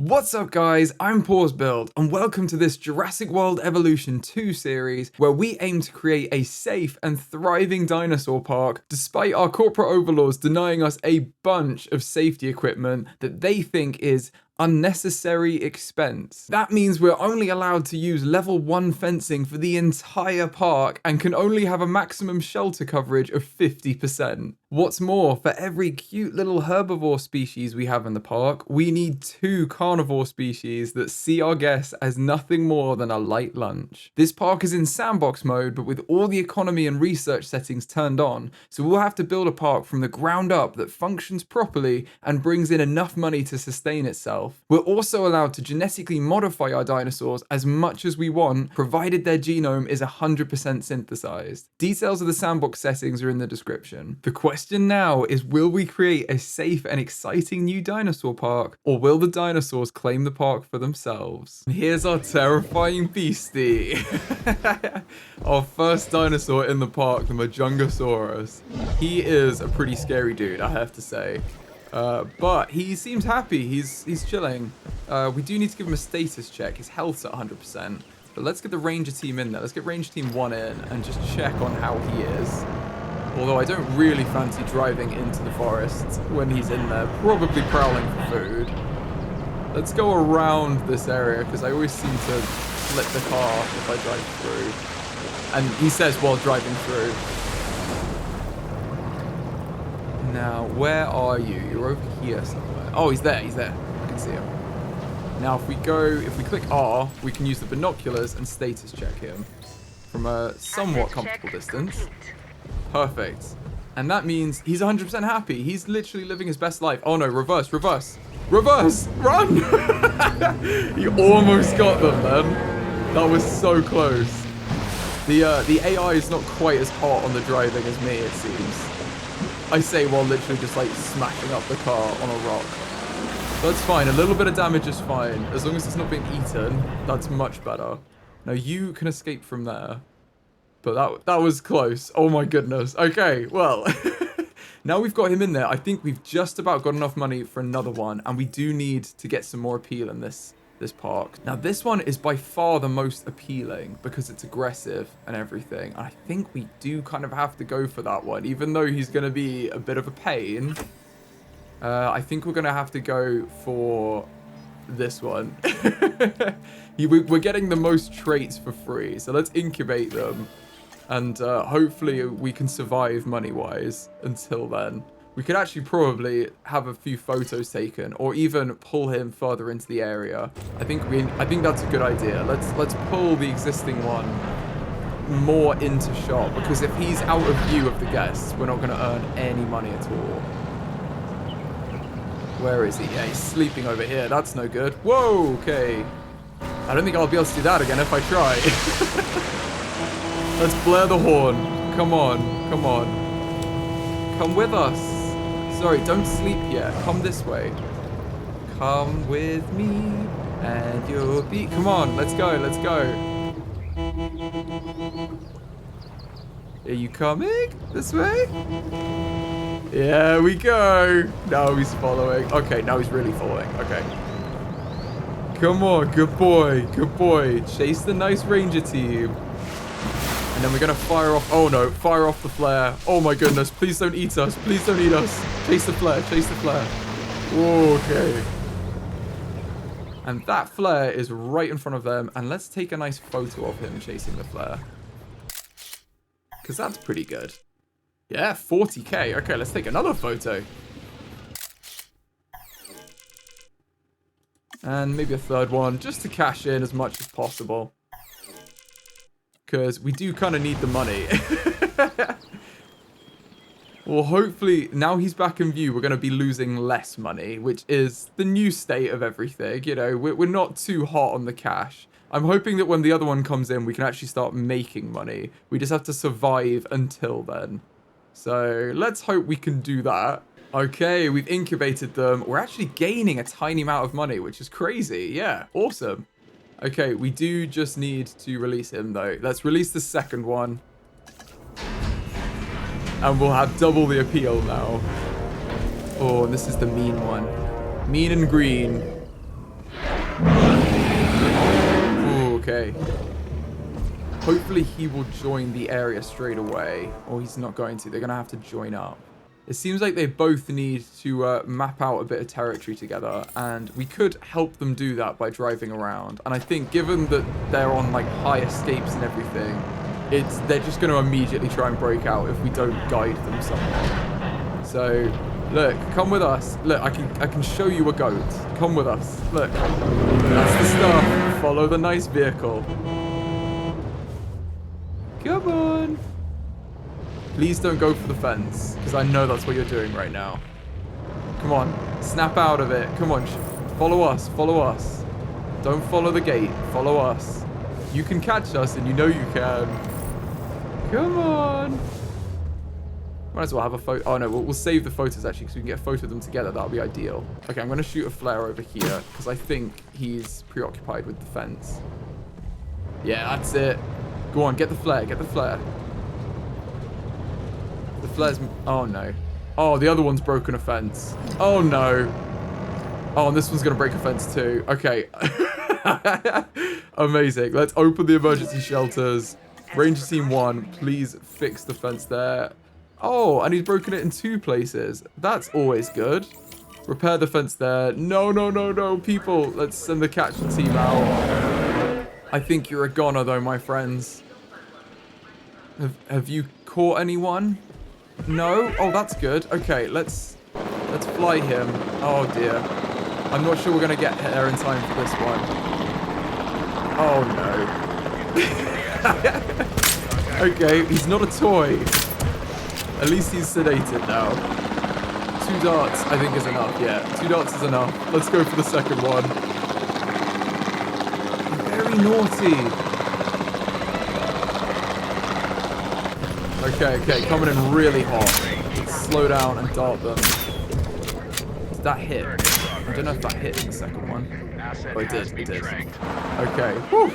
What's up guys, I'm PawsBuild and welcome to this Jurassic World Evolution 2 series where we aim to create a safe and thriving dinosaur park despite our corporate overlords denying us a bunch of safety equipment that they think is unnecessary expense. That means we're only allowed to use level 1 fencing for the entire park and can only have a maximum shelter coverage of 50%. What's more, for every cute little herbivore species we have in the park, we need 2 carnivore species that see our guests as nothing more than a light lunch. This park is in sandbox mode, but with all the economy and research settings turned on, so we'll have to build a park from the ground up that functions properly and brings in enough money to sustain itself. We're also allowed to genetically modify our dinosaurs as much as we want, provided their genome is 100% synthesized. Details of the sandbox settings are in the description. The question now is, will we create a safe and exciting new dinosaur park, or will the dinosaurs claim the park for themselves? And here's our terrifying beastie. Our first dinosaur in the park, the Majungasaurus. He is a pretty scary dude, I have to say. But he seems happy. He's chilling. We do need to give him a status check. His health's at 100%. But let's get the ranger team in there. Let's get ranger team 1 in and just check on how he is. Although I don't really fancy driving into the forest when he's in there, probably prowling for food. Let's go around this area because I always seem to flip the car if I drive through. And he says while driving through. Now, where are you? You're over here somewhere. Oh, he's there. He's there. I can see him. Now, if we click R, we can use the binoculars and status check him from a somewhat comfortable distance. Perfect. And that means he's 100% happy. He's literally living his best life. Oh no, reverse, reverse. Reverse! Run! He almost got them, man. That was so close. The AI is not quite as hot on the driving as me, it seems. I say while literally just like smashing up the car on a rock. That's fine. A little bit of damage is fine. As long as it's not being eaten, that's much better. Now you can escape from there. But that was close. Oh my goodness. Okay, well. Now we've got him in there. I think we've just about got enough money for another one. And we do need to get some more appeal in this park. Now this one is by far the most appealing because it's aggressive and everything. I think we do kind of have to go for that one, even though he's going to be a bit of a pain. I think we're going to have to go for this one. We're getting the most traits for free, so let's incubate them and hopefully we can survive money-wise until then. We could actually probably have a few photos taken, or even pull him further into the area. I think that's a good idea. Let's pull the existing one more into shot, because if he's out of view of the guests, we're not going to earn any money at all. Where is he? Yeah, he's sleeping over here. That's no good. Whoa, okay. I don't think I'll be able to do that again if I try. Let's blare the horn. Come on, come on. Come with us. Sorry, don't sleep yet. Come this way. Come with me and you'll be... Come on, let's go, let's go. Are you coming this way? Yeah, we go. Now he's following. Okay, now he's really following. Okay. Come on, good boy, good boy. Chase the nice ranger team. And then we're going to fire off... Oh, no. Fire off the flare. Oh, my goodness. Please don't eat us. Please don't eat us. Chase the flare. Chase the flare. Okay. And that flare is right in front of them. And let's take a nice photo of him chasing the flare. Because that's pretty good. Yeah, 40k. Okay, let's take another photo. And maybe a third one, just to cash in as much as possible. Because we do kind of need the money. Well, hopefully, now he's back in view, we're going to be losing less money, which is the new state of everything. You know, we're not too hot on the cash. I'm hoping that when the other one comes in, we can actually start making money. We just have to survive until then. So let's hope we can do that. Okay, we've incubated them. We're actually gaining a tiny amount of money, which is crazy. Yeah, awesome. Okay, we do just need to release him, though. Let's release the second one. And we'll have double the appeal now. Oh, and this is the mean one. Mean and green. Okay. Hopefully he will join the area straight away. Or he's not going to. They're going to have to join up. It seems like they both need to map out a bit of territory together. And we could help them do that by driving around. And I think given that they're on like high escapes and everything, they're just going to immediately try and break out if we don't guide them somewhere. So, look, come with us. Look, I can show you a goat. Come with us. Look, that's the stuff. Follow the nice vehicle. Come on. Please don't go for the fence, because I know that's what you're doing right now. Come on, snap out of it. Come on, follow us, follow us. Don't follow the gate, follow us. You can catch us, and you know you can. Come on. Might as well have a photo. Oh no, we'll save the photos actually, because we can get a photo of them together. That'll be ideal. Okay, I'm going to shoot a flare over here, because I think he's preoccupied with the fence. Yeah, that's it. Go on, get the flare, get the flare. The flare's... Oh, no. Oh, the other one's broken a fence. Oh, no. Oh, and this one's going to break a fence too. Okay. Amazing. Let's open the emergency shelters. Ranger Team 1, please fix the fence there. Oh, and he's broken it in 2 places. That's always good. Repair the fence there. No, no, no, no, people. Let's send the catch team out. I think you're a goner, though, my friends. Have you caught anyone? No? Oh, that's good. Okay, let's fly him. Oh, dear. I'm not sure we're going to get there in time for this one. Oh, no. Okay, he's not a toy. At least he's sedated now. 2 darts, I think, is enough. Yeah, 2 darts is enough. Let's go for the second one. Very naughty. Okay, okay, coming in really hot. Let's slow down and dart them. Did that hit? I don't know if that hit in the second one. Oh, it did, it did. Okay, whew.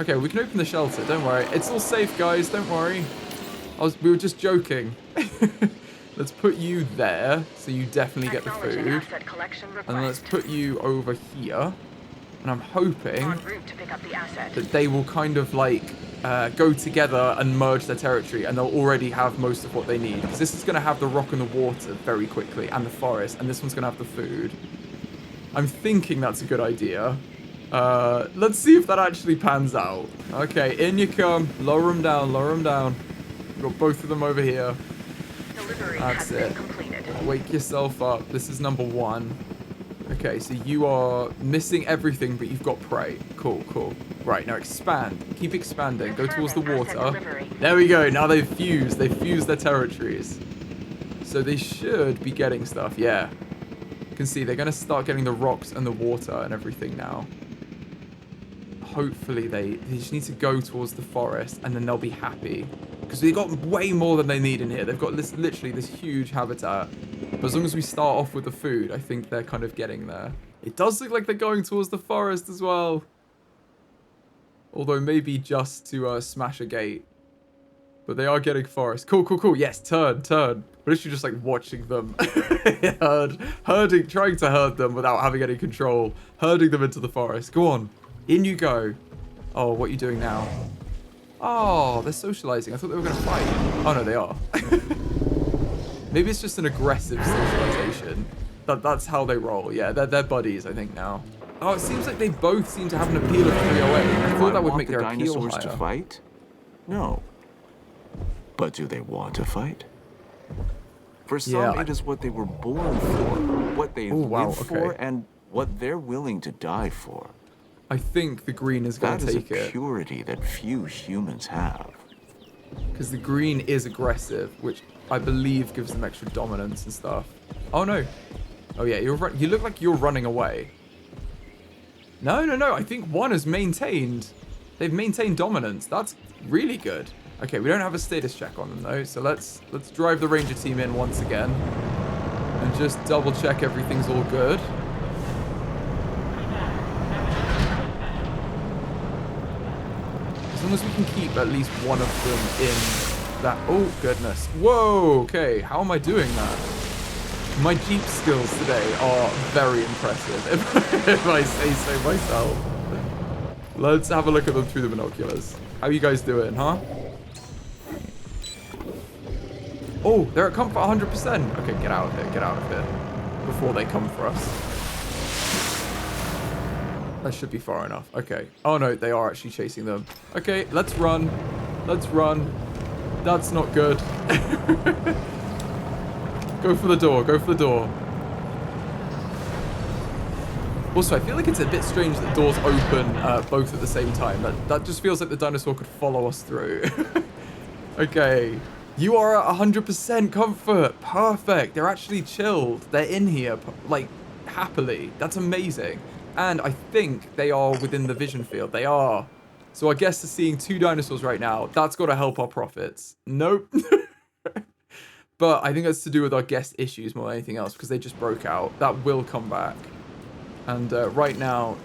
Okay, we can open the shelter, don't worry. It's all safe, guys, don't worry. We were just joking. Let's put you there, so you definitely get the food. And then let's put you over here. And I'm hoping that they will kind of like go together and merge their territory, and they'll already have most of what they need. Because this is going to have the rock and the water very quickly, and the forest, and this one's going to have the food. I'm thinking that's a good idea. Let's see if that actually pans out. Okay, in you come. Lower them down, lower them down. We've got both of them over here. That's it. Wake yourself up. This is number 1. Okay, so you are missing everything, but you've got prey. Cool, cool. Right, now expand. Keep expanding. Go towards the water. There we go. Now they've fused. They've fused their territories. So they should be getting stuff. Yeah. You can see they're going to start getting the rocks and the water and everything now. Hopefully they just need to go towards the forest, and then they'll be happy. Because they've got way more than they need in here. They've got literally this huge habitat. But as long as we start off with the food, I think they're kind of getting there. It does look like they're going towards the forest as well. Although maybe just to smash a gate. But they are getting forest. Cool, cool, cool. Yes, turn, turn. We're literally just like watching them. Herding, trying to herd them without having any control. Herding them into the forest. Go on. In you go. Oh, what are you doing now? Oh, they're socializing. I thought they were going to fight. Oh, no, they are. Maybe it's just an aggressive socialization. That's how they roll. Yeah, they're buddies, I think, now. Oh, it seems like they both seem to have an appeal of 308. I thought that would make their appeal higher. To fight? No. But do they want to fight? For some, it is what they were born for, what they live for, and what they're willing to die for. I think the green is going to take it. That is a purity that few humans have. Because the green is aggressive, which I believe gives them extra dominance and stuff. Oh, no. Oh, yeah, you look like you're running away. No, no, no. I think one has maintained. They've maintained dominance. That's really good. Okay, we don't have a status check on them, though. So let's drive the ranger team in once again. And just double check everything's all good. As long as we can keep at least one of them in that... Oh, goodness. Whoa, okay. How am I doing that? My Jeep skills today are very impressive, if I say so myself. Let's have a look at them through the binoculars. How you guys doing, huh? Oh, they're at comfort 100%. Okay, get out of here. Get out of here. Before they come for us. That should be far enough. Okay. Oh, no, they are actually chasing them. Okay, let's run. Let's run. That's not good. Go for the door. Go for the door. Also, I feel like it's a bit strange that doors open both at the same time. That just feels like the dinosaur could follow us through. Okay. You are at 100% comfort. Perfect. They're actually chilled. They're in here, like, happily. That's amazing. And I think they are within the vision field. They are. So I guess seeing 2 dinosaurs right now, that's got to help our profits. Nope. But I think that's to do with our guest issues more than anything else, because they just broke out. That will come back. And right now,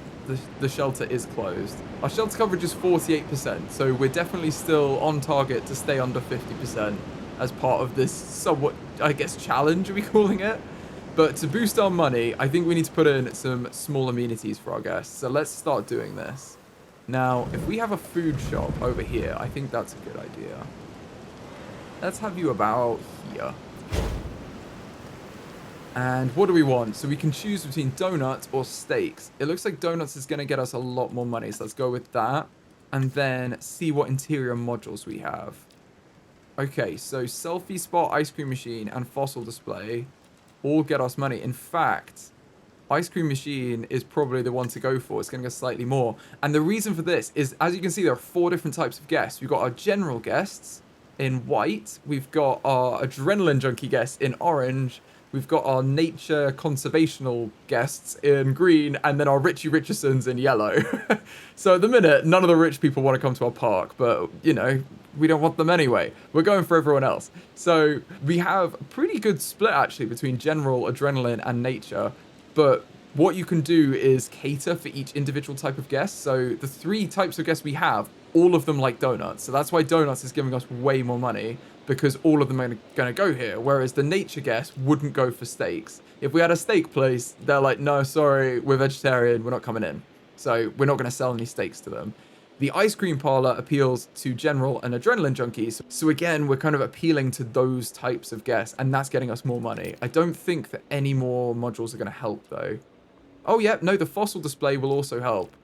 the shelter is closed. Our shelter coverage is 48%, so we're definitely still on target to stay under 50% as part of this somewhat, I guess, challenge, are we calling it? But to boost our money, I think we need to put in some small amenities for our guests. So let's start doing this. Now, if we have a food shop over here, I think that's a good idea. Let's have you about here. And what do we want? So we can choose between donuts or steaks. It looks like donuts is going to get us a lot more money. So let's go with that. And then see what interior modules we have. Okay, so selfie spot, ice cream machine, and fossil display all get us money. In fact, ice cream machine is probably the one to go for. It's going to get slightly more. And the reason for this is, as you can see, there are 4 different types of guests. We've got our general guests in white. We've got our adrenaline junkie guests in orange. We've got our nature conservational guests in green, and then our Richie Richardsons in yellow. So at the minute, none of the rich people want to come to our park, but, you know, we don't want them anyway. We're going for everyone else. So we have a pretty good split, actually, between general, adrenaline, and nature. But what you can do is cater for each individual type of guest. So the 3 types of guests we have, all of them like donuts. So that's why donuts is giving us way more money, because all of them are going to go here. Whereas the nature guests wouldn't go for steaks. If we had a steak place, they're like, no, sorry, we're vegetarian. We're not coming in. So we're not going to sell any steaks to them. The ice cream parlor appeals to general and adrenaline junkies. So again, we're kind of appealing to those types of guests, and that's getting us more money. I don't think that any more modules are going to help, though. Oh, yeah, no, the fossil display will also help.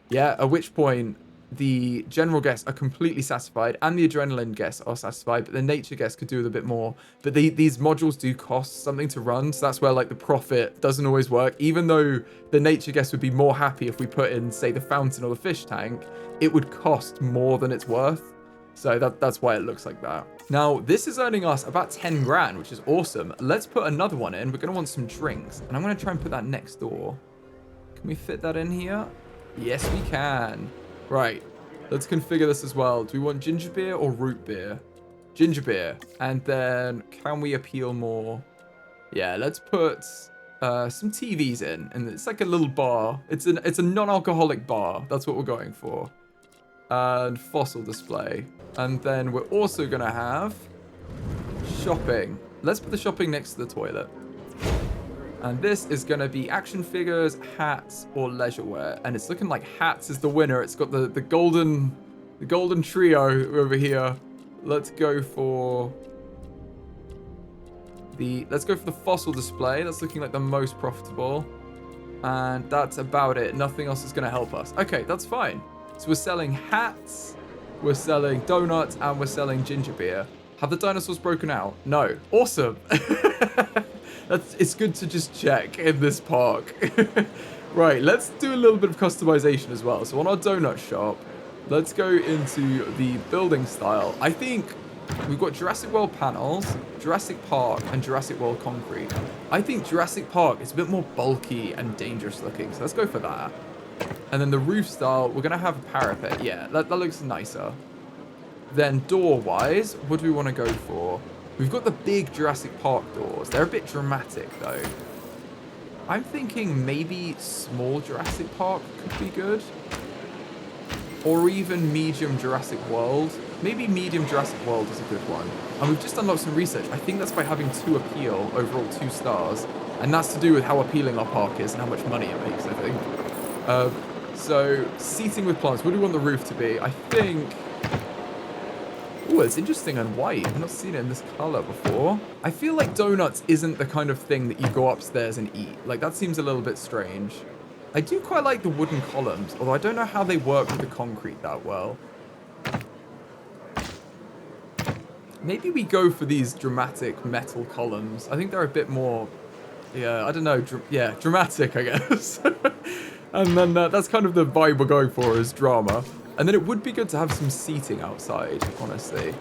Yeah, at which point the general guests are completely satisfied and the adrenaline guests are satisfied, but the nature guests could do with a bit more. But these modules do cost something to run, so that's where like the profit doesn't always work. Even though the nature guests would be more happy if we put in, say, the fountain or the fish tank, it would cost more than it's worth. So that's why it looks like that. Now, this is earning us about 10 grand, which is awesome. Let's put another one in. We're going to want some drinks, and I'm going to try and put that next door. Can we fit that in here? Yes, we can. Right, let's configure this as well. Do we want ginger beer or root beer? Ginger beer. And then can we appeal more? Yeah, let's put some TVs in. And it's like a little bar. It's a non-alcoholic bar. That's what we're going for. And fossil display. And then we're also going to have shopping. Let's put the shopping next to the toilet. And this is going to be action figures, hats, or leisure wear. And it's looking like hats is the winner. It's got the golden trio over here. Let's go for the fossil display. That's looking like the most profitable. And that's about it. Nothing else is going to help us. Okay, that's fine. So we're selling hats, we're selling donuts, and we're selling ginger beer. Have the dinosaurs broken out? No. Awesome. It's good to just check in this park. Right, let's do a little bit of customization as well. So on our donut shop, let's go into the building style. I think we've got Jurassic World panels, Jurassic Park, and Jurassic World concrete. I think Jurassic Park is a bit more bulky and dangerous looking, so let's go for that. And then the roof style, we're going to have a parapet. Yeah, that looks nicer. Then door-wise, what do we want to go for? We've got the big Jurassic Park doors. They're a bit dramatic, though. I'm thinking maybe small Jurassic Park could be good. Or even medium Jurassic World. Maybe medium Jurassic World is a good one. And we've just unlocked some research. I think that's by having 2 appeal, overall 2 stars. And that's to do with how appealing our park is and how much money it makes, I think. So, seating with plants. What do we want the roof to be? I think... Oh, it's interesting and white. I've not seen it in this color before. I feel like donuts isn't the kind of thing that you go upstairs and eat. Like, that seems a little bit strange. I do quite like the wooden columns, although I don't know how they work with the concrete that well. Maybe we go for these dramatic metal columns. I think they're a bit more, yeah, I don't know, dramatic, I guess. And then that's kind of the vibe we're going for, is drama. And then it would be good to have some seating outside, honestly,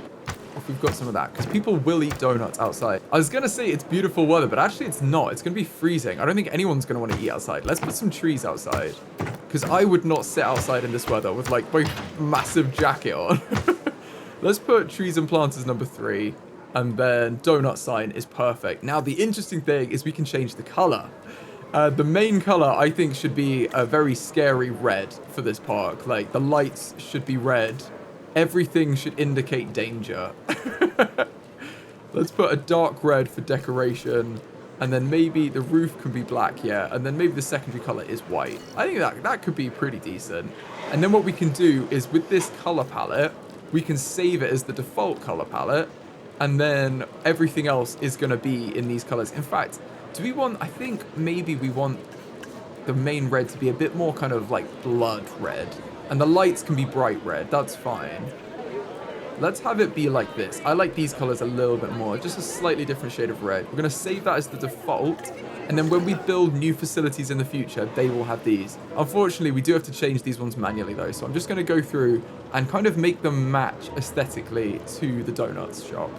if we've got some of that, because people will eat donuts outside. I was going to say it's beautiful weather, but actually it's not. It's going to be freezing. I don't think anyone's going to want to eat outside. Let's put some trees outside, because I would not sit outside in this weather with, like, my massive jacket on. Let's put trees and plants as number 3, and then donut sign is perfect. Now, the interesting thing is we can change the color. The main color, I think, should be a very scary red for this park. Like, the lights should be red. Everything should indicate danger. Let's put a dark red for decoration. And then maybe the roof can be black, yeah. And then maybe the secondary color is white. I think that could be pretty decent. And then what we can do is, with this color palette, we can save it as the default color palette. And then everything else is going to be in these colors. In fact, do we want, I think maybe we want the main red to be a bit more kind of like blood red. And the lights can be bright red. That's fine. Let's have it be like this. I like these colors a little bit more. Just a slightly different shade of red. We're going to save that as the default. And then when we build new facilities in the future, they will have these. Unfortunately, we do have to change these ones manually though. So I'm just going to go through and kind of make them match aesthetically to the donuts shop.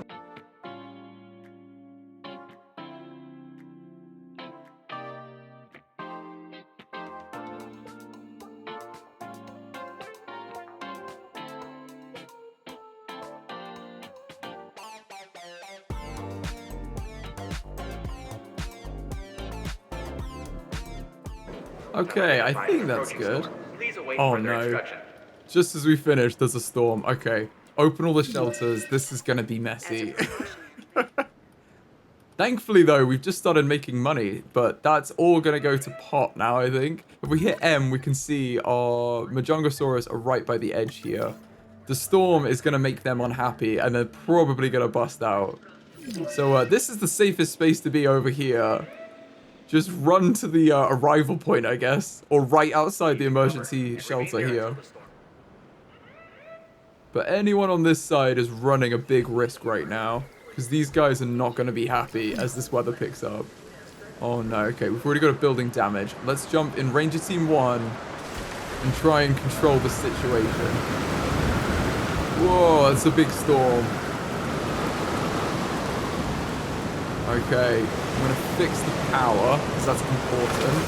Okay, I think that's good. Oh no. Just as we finish, there's a storm. Okay, open all the shelters. This is going to be messy. Thankfully, though, we've just started making money, but that's all going to go to pot now, I think. If we hit M, we can see our Majungasaurus are right by the edge here. The storm is going to make them unhappy, and they're probably going to bust out. So this is the safest space to be over here. Just run to the arrival point, I guess. Or right outside the emergency shelter here. But anyone on this side is running a big risk right now. Because these guys are not going to be happy as this weather picks up. Oh no, okay, we've already got a building damage. Let's jump in Ranger Team 1 and try and control the situation. Whoa, that's a big storm. Okay, I'm going to fix the power, because that's important.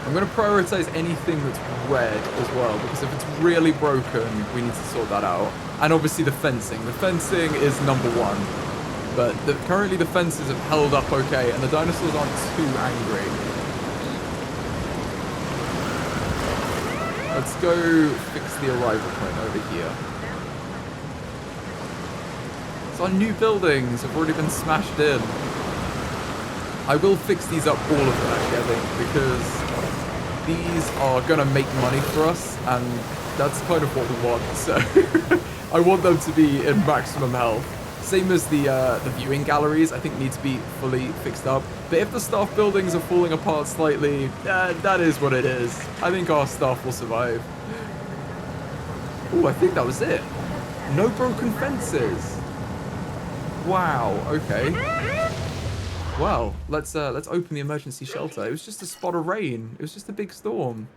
I'm going to prioritize anything that's red as well, because if it's really broken, we need to sort that out. And obviously the fencing. The fencing is number 1. But currently the fences have held up okay, and the dinosaurs aren't too angry. Let's go fix the arrival point over here. So our new buildings have already been smashed in. I will fix these up, all of them actually, I think, because these are going to make money for us, and that's kind of what we want. So I want them to be in maximum health. Same as the viewing galleries, I think need to be fully fixed up. But if the staff buildings are falling apart slightly, that is what it is. I think our staff will survive. Oh, I think that was it. No broken fences. Wow, okay. Well, let's open the emergency shelter. It was just a spot of rain. It was just a big storm.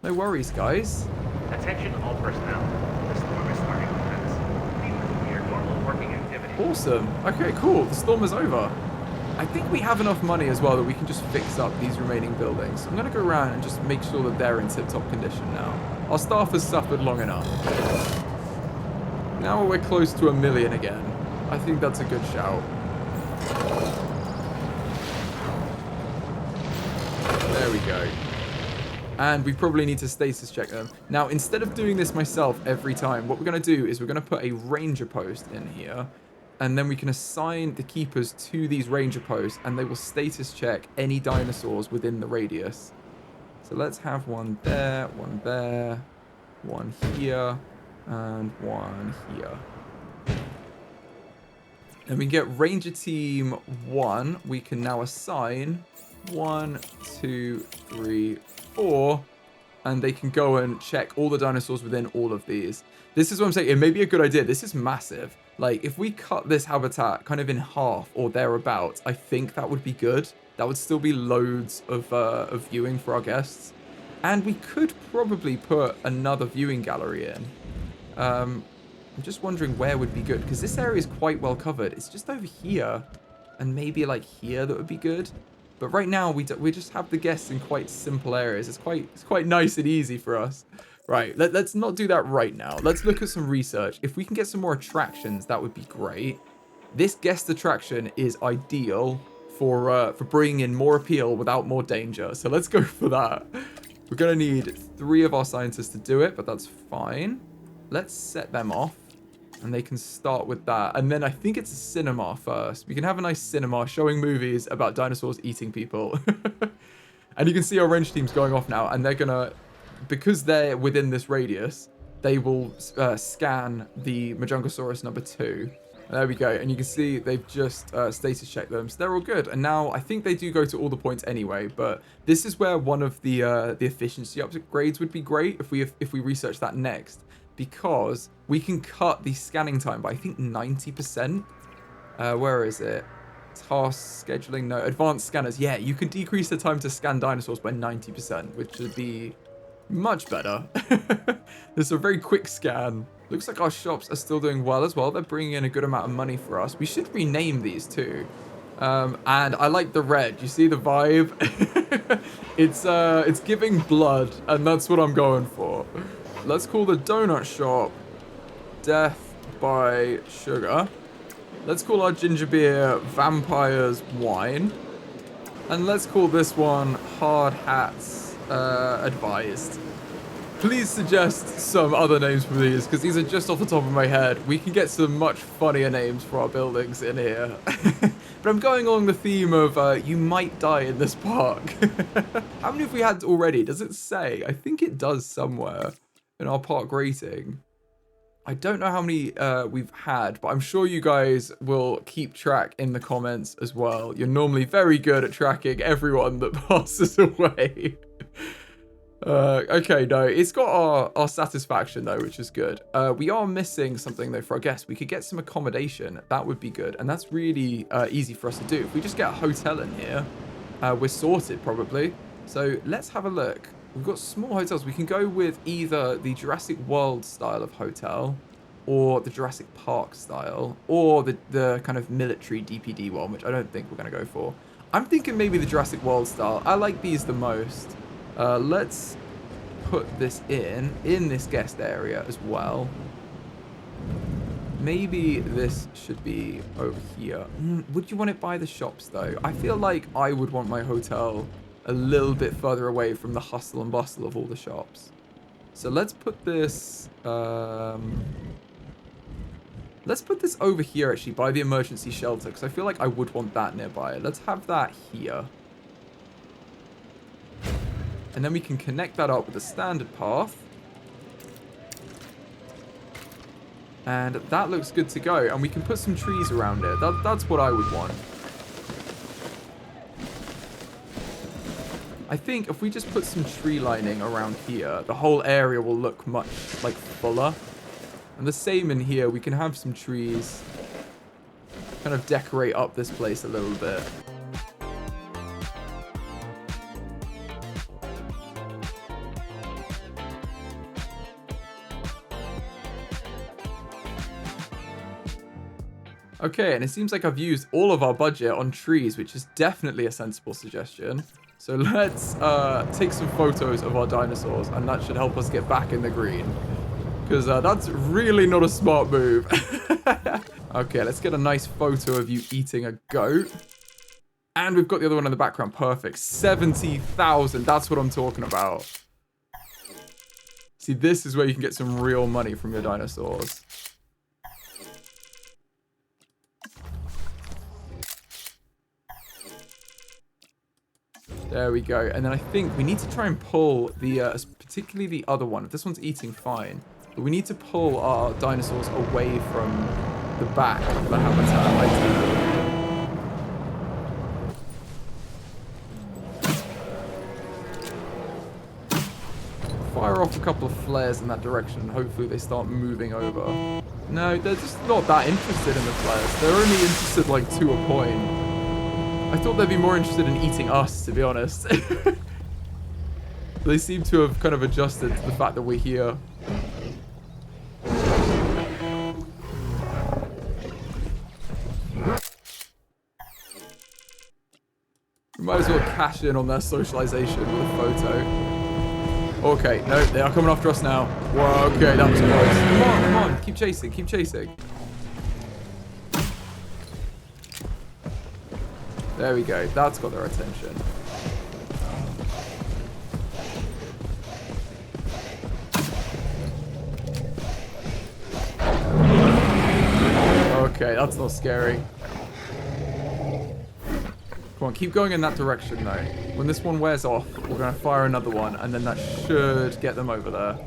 No worries, guys. Attention all personnel. The storm is starting to pass. Please resume your normal working activity. Awesome. Okay, cool. The storm is over. I think we have enough money as well that we can just fix up these remaining buildings. I'm going to go around and just make sure that they're in tip-top condition now. Our staff has suffered long enough. Now we're close to 1 million again. I think that's a good shout. There we go. And we probably need to status check them. Now, instead of doing this myself every time, what we're going to do is we're going to put a ranger post in here. And then we can assign the keepers to these ranger posts, and they will status check any dinosaurs within the radius. So let's have one there, one here, and one here. And we can get Ranger Team 1. We can now assign 1, 2, 3, 4. And they can go and check all the dinosaurs within all of these. This is what I'm saying. It may be a good idea. This is massive. Like, if we cut this habitat kind of in half or thereabouts, I think that would be good. That would still be loads of viewing for our guests. And we could probably put another viewing gallery in. I'm just wondering where would be good, because this area is quite well covered. It's just over here and maybe like here that would be good. But right now we just have the guests in quite simple areas. It's quite nice and easy for us. Right, let's not do that right now. Let's look at some research. If we can get some more attractions, that would be great. This guest attraction is ideal for bringing in more appeal without more danger. So let's go for that. We're going to need 3 of our scientists to do it, but that's fine. Let's set them off, and they can start with that. And then I think it's a cinema first. We can have a nice cinema showing movies about dinosaurs eating people. And you can see our range team's going off now, and they're going to, because they're within this radius, they will scan the Majungasaurus number 2. There we go. And you can see they've just status checked them. So they're all good. And now I think they do go to all the points anyway. But this is where one of the efficiency upgrades would be great if we research that next. Because we can cut the scanning time by, I think, 90%. Where is it? Task scheduling. No, advanced scanners. Yeah, you can decrease the time to scan dinosaurs by 90%, which would be much better. This is a very quick scan. Looks like our shops are still doing well as well. They're bringing in a good amount of money for us. We should rename these too. And I like the red. You see the vibe? It's giving blood, and that's what I'm going for. Let's call the donut shop Death by Sugar. Let's call our ginger beer Vampires Wine. And let's call this one Hard Hats Advised. Please suggest some other names for these, because these are just off the top of my head. We can get some much funnier names for our buildings in here. But I'm going along the theme of you might die in this park. How many have we had already? Does it say? I think it does somewhere in our park rating. I don't know how many we've had, but I'm sure you guys will keep track in the comments as well. You're normally very good at tracking everyone that passes away. Okay, no, it's got our satisfaction though, which is good. We are missing something though for our guests. We could get some accommodation. That would be good. And that's really easy for us to do. If we just get a hotel in here, we're sorted probably. So let's have a look. We've got small hotels. We can go with either the Jurassic World style of hotel or the Jurassic Park style or the kind of military DPD one, which I don't think we're going to go for. I'm thinking maybe the Jurassic World style. I like these the most. Let's put this in this guest area as well. Maybe this should be over here. Would you want it by the shops though? I feel like I would want my hotel a little bit further away from the hustle and bustle of all the shops. So let's put this over here actually by the emergency shelter, because I feel like I would want that nearby. Let's have that here. And then we can connect that up with a standard path. And that looks good to go. And we can put some trees around it. That's what I would want. I think if we just put some tree lining around here, the whole area will look much like fuller. And the same in here. We can have some trees. Kind of decorate up this place a little bit. Okay, and it seems like I've used all of our budget on trees, which is definitely a sensible suggestion. So let's take some photos of our dinosaurs, and that should help us get back in the green. Because that's really not a smart move. Okay, let's get a nice photo of you eating a goat. And we've got the other one in the background. Perfect. 70,000. That's what I'm talking about. See, this is where you can get some real money from your dinosaurs. There we go. And then I think we need to try and pull the, particularly the other one. This one's eating fine. But we need to pull our dinosaurs away from the back of the habitat. Fire off a couple of flares in that direction. Hopefully they start moving over. No, they're just not that interested in the flares. They're only interested like to a point. I thought they'd be more interested in eating us, to be honest. They seem to have kind of adjusted to the fact that we're here. We might as well cash in on their socialization with a photo. Okay, no, they are coming after us now. Whoa, okay, that was close. Come on, keep chasing, keep chasing. There we go, that's got their attention. Okay, that's not scary. Come on, keep going in that direction though. When this one wears off, we're going to fire another one, and then that should get them over there.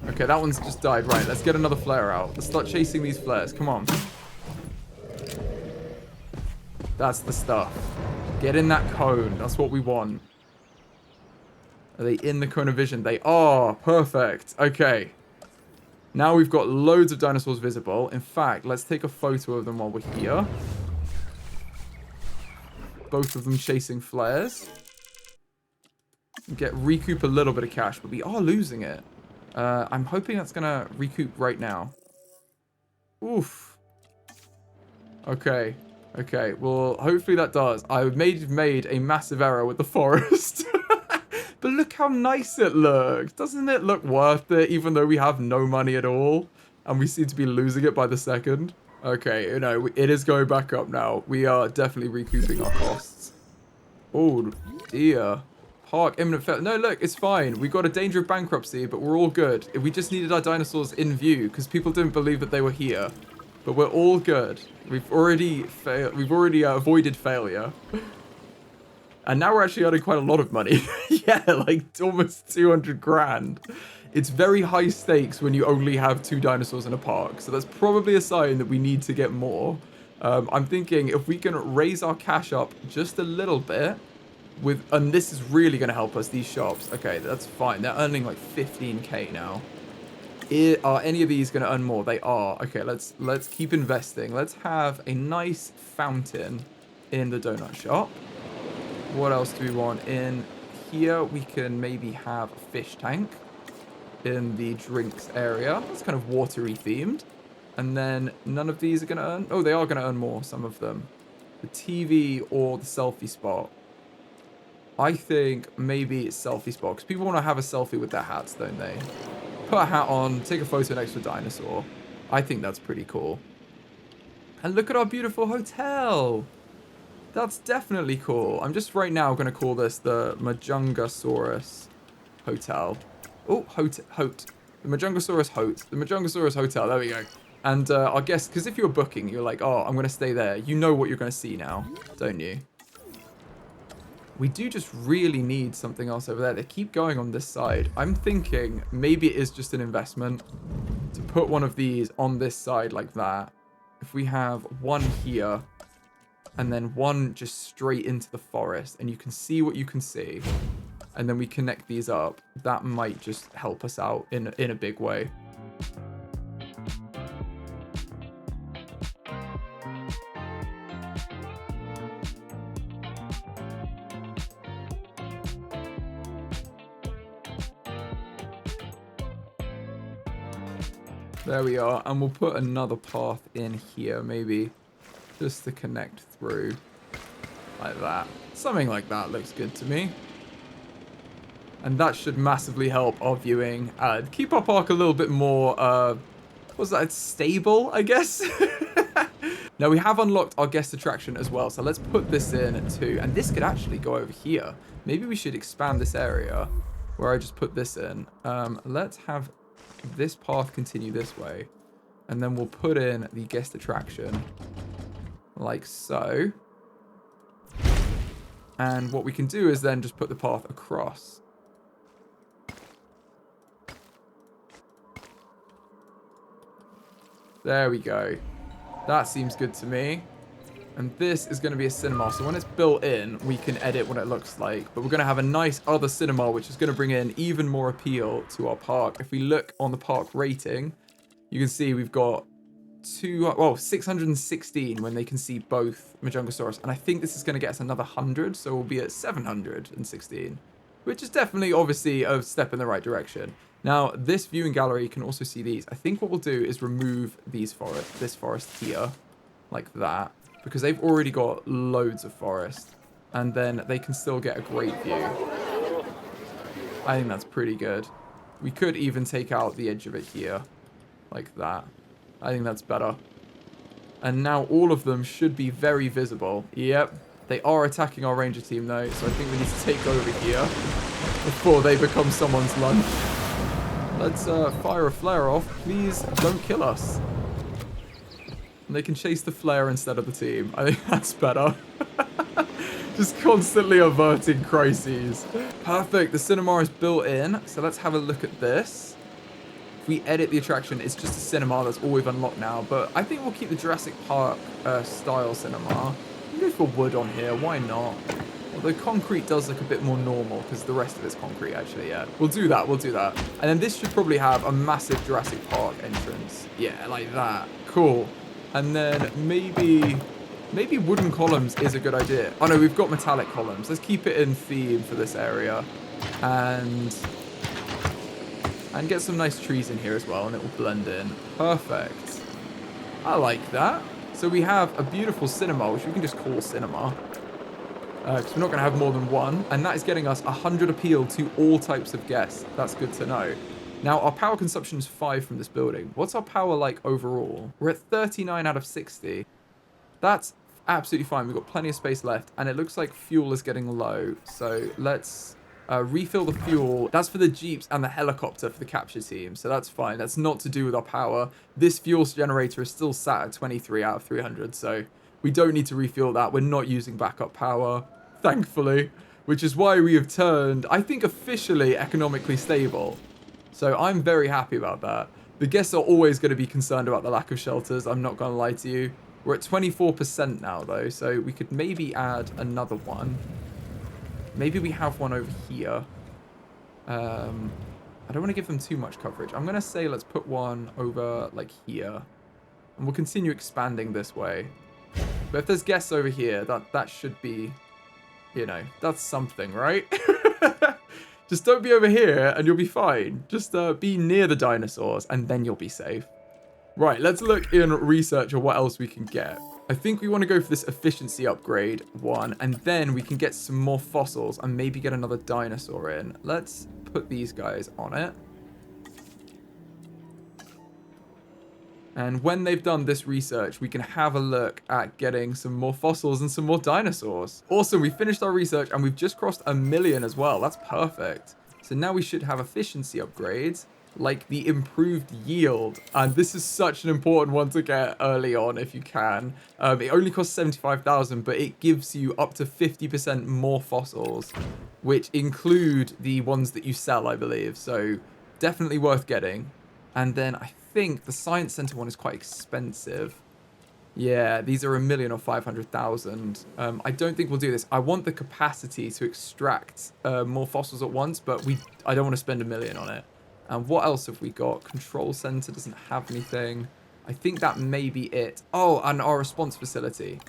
Okay, that one's just died. Right, let's get another flare out. Let's start chasing these flares. Come on. That's the stuff. Get in that cone. That's what we want. Are they in the cone of vision? They are. Perfect. Okay. Now we've got loads of dinosaurs visible. In fact, let's take a photo of them while we're here. Both of them chasing flares. Recoup a little bit of cash, but we are losing it. I'm hoping that's going to recoup right now. Oof. Okay. Okay, well, hopefully that does. I made a massive error with the forest. But look how nice it looks. Doesn't it look worth it, even though we have no money at all? And we seem to be losing it by the second. Okay, you know, it is going back up now. We are definitely recouping our costs. Oh, dear. Park, imminent failure. No, look, it's fine. We got a danger of bankruptcy, but we're all good. We just needed our dinosaurs in view, because people didn't believe that they were here. But we're all good. We've already avoided failure. And now we're actually earning quite a lot of money. Yeah, like almost 200 grand. It's very high stakes when you only have 2 dinosaurs in a park. So that's probably a sign that we need to get more. I'm thinking if we can raise our cash up just a little bit, and this is really going to help us, these shops. Okay, that's fine. They're earning like 15k now. Are any of these going to earn more? They are. Okay, let's keep investing. Let's have a nice fountain in the donut shop. What else do we want? In here, we can maybe have a fish tank in the drinks area. It's kind of watery themed. And then none of these are going to earn. Oh, they are going to earn more, some of them. The TV or the selfie spot. I think maybe it's selfie spot, because people want to have a selfie with their hats, don't they? Put a hat on, take a photo next to a dinosaur. I think that's pretty cool. And look at our beautiful hotel. That's definitely cool. I'm just right now going to call this the Majungasaurus Hotel. Oh, Hote. The Majungasaurus Hote. The Majungasaurus Hotel. There we go. And I guess, because if you're booking, you're like, oh, I'm going to stay there. You know what you're going to see now, don't you? We do just really need something else over there. They keep going on this side. I'm thinking maybe it is just an investment to put one of these on this side like that. If we have one here and then one just straight into the forest and you can see what you can see, and then we connect these up, that might just help us out in a big way. There we are, and we'll put another path in here, maybe, just to connect through, like that. Something like that looks good to me. And that should massively help our viewing. Keep our park a little bit more, what's that, stable, I guess? Now, we have unlocked our guest attraction as well, so let's put this in too. And this could actually go over here. Maybe we should expand this area where I just put this in. Let's have this path continue this way. And then we'll put in the guest attraction like so. And what we can do is then just put the path across. There we go. That seems good to me. And this is going to be a cinema. So when it's built in, we can edit what it looks like. But we're going to have a nice other cinema, which is going to bring in even more appeal to our park. If we look on the park rating, you can see we've got 616 when they can see both Majungasaurus. And I think this is going to get us another 100. So we'll be at 716, which is definitely, obviously, a step in the right direction. Now, this viewing gallery can also see these. I think what we'll do is remove this forest here, like that, because they've already got loads of forest, and then they can still get a great view. I think that's pretty good. We could even take out the edge of it here, like that. I think that's better. And now all of them should be very visible. Yep, they are attacking our ranger team though, so I think we need to take over here before they become someone's lunch. Let's fire a flare off. Please don't kill us. And they can chase the flare instead of the team. I think that's better. Just constantly averting crises. Perfect. The cinema is built in. So let's have a look at this. If we edit the attraction, it's just a cinema. That's all we've unlocked now. But I think we'll keep the Jurassic Park style cinema. We can go for wood on here. Why not? Although concrete does look a bit more normal because the rest of it's concrete, actually, yeah. We'll do that. And then this should probably have a massive Jurassic Park entrance. Yeah, like that. Cool. And then maybe wooden columns is a good idea. Oh, no, we've got metallic columns. Let's keep it in theme for this area. And get some nice trees in here as well, and it will blend in. Perfect. I like that. So we have a beautiful cinema, which we can just call cinema. Because we're not going to have more than one. And that is getting us 100 appeal to all types of guests. That's good to know. Now, our power consumption is 5 from this building. What's our power like overall? We're at 39 out of 60. That's absolutely fine. We've got plenty of space left. And it looks like fuel is getting low. So let's refill the fuel. That's for the jeeps and the helicopter for the capture team. So that's fine. That's not to do with our power. This fuel generator is still sat at 23 out of 300. So we don't need to refuel that. We're not using backup power, thankfully, which is why we have turned, I think, officially economically stable. So I'm very happy about that. The guests are always going to be concerned about the lack of shelters. I'm not going to lie to you. We're at 24% now, though, so we could maybe add another one. Maybe we have one over here. I don't want to give them too much coverage. I'm going to say let's put one over, like, here. And we'll continue expanding this way. But if there's guests over here, that should be, you know, that's something, right? Just don't be over here and you'll be fine. Just be near the dinosaurs and then you'll be safe. Right, let's look in research on what else we can get. I think we want to go for this efficiency upgrade one, and then we can get some more fossils and maybe get another dinosaur in. Let's put these guys on it. And when they've done this research, we can have a look at getting some more fossils and some more dinosaurs. Awesome, we finished our research and we've just crossed 1 million as well. That's perfect. So now we should have efficiency upgrades, like the improved yield. And this is such an important one to get early on if you can. It only costs 75,000, but it gives you up to 50% more fossils, which include the ones that you sell, I believe. So definitely worth getting. And then I think the Science Center one is quite expensive. Yeah, these are 1 million or 500,000. I don't think we'll do this. I want the capacity to extract more fossils at once, but I don't want to spend 1 million on it. And what else have we got? Control Center doesn't have anything. I think that may be it. Oh, and our response facility.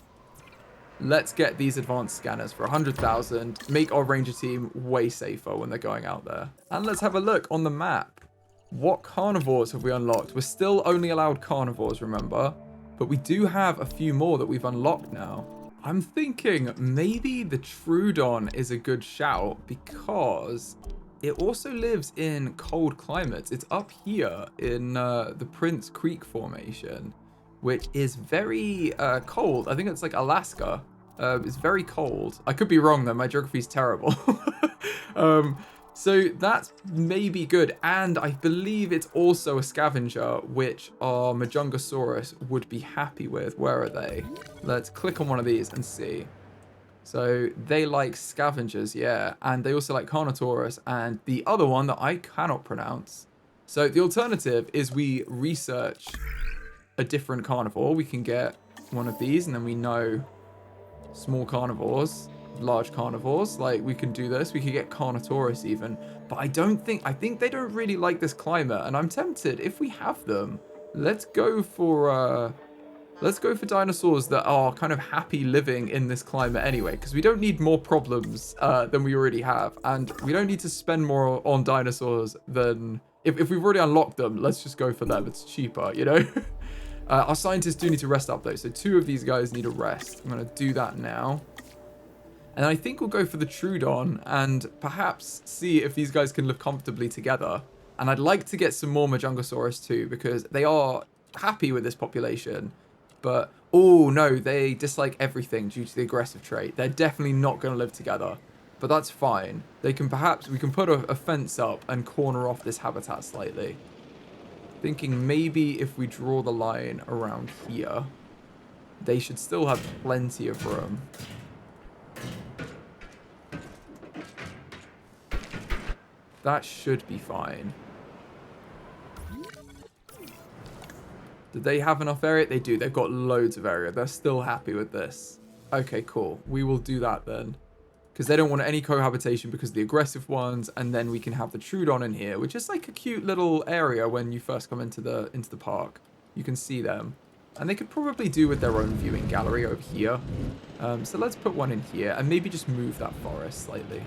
Let's get these advanced scanners for 100,000. Make our ranger team way safer when they're going out there. And let's have a look on the map. What carnivores have we unlocked? We're still only allowed carnivores, remember? But we do have a few more that we've unlocked now. I'm thinking maybe the Troodon is a good shout because it also lives in cold climates. It's up here in the Prince Creek Formation, which is very cold. I think it's like Alaska. It's very cold. I could be wrong though. My geography is terrible. So that's maybe good. And I believe it's also a scavenger, which our Majungasaurus would be happy with. Where are they? Let's click on one of these and see. So they like scavengers, yeah. And they also like Carnivores. And the other one that I cannot pronounce. So the alternative is we research a different carnivore. We can get one of these and then we know small carnivores, large carnivores. Like, we can do this. We could get Carnivores even. But I think they don't really like this climate. And I'm tempted, if we have them, let's go for dinosaurs that are kind of happy living in this climate anyway, because we don't need more problems than we already have. And we don't need to spend more on dinosaurs than... If we've already unlocked them, let's just go for them. It's cheaper, you know? Our scientists do need to rest up, though. So 2 of these guys need a rest. I'm going to do that now. And I think we'll go for the Troodon and perhaps see if these guys can live comfortably together. And I'd like to get some more Majungasaurus too, because they are happy with this population. But, oh no, they dislike everything due to the aggressive trait. They're definitely not going to live together. But that's fine. We can put a fence up and corner off this habitat slightly. Thinking maybe if we draw the line around here, they should still have plenty of room. That should be fine. Did they have enough area? They do. They've got loads of area. They're still happy with this. Okay, cool. We will do that then. Because they don't want any cohabitation because of the aggressive ones. And then we can have the Troodon in here, which is like a cute little area when you first come into the park. You can see them. And they could probably do with their own viewing gallery over here. So let's put one in here and maybe just move that forest slightly.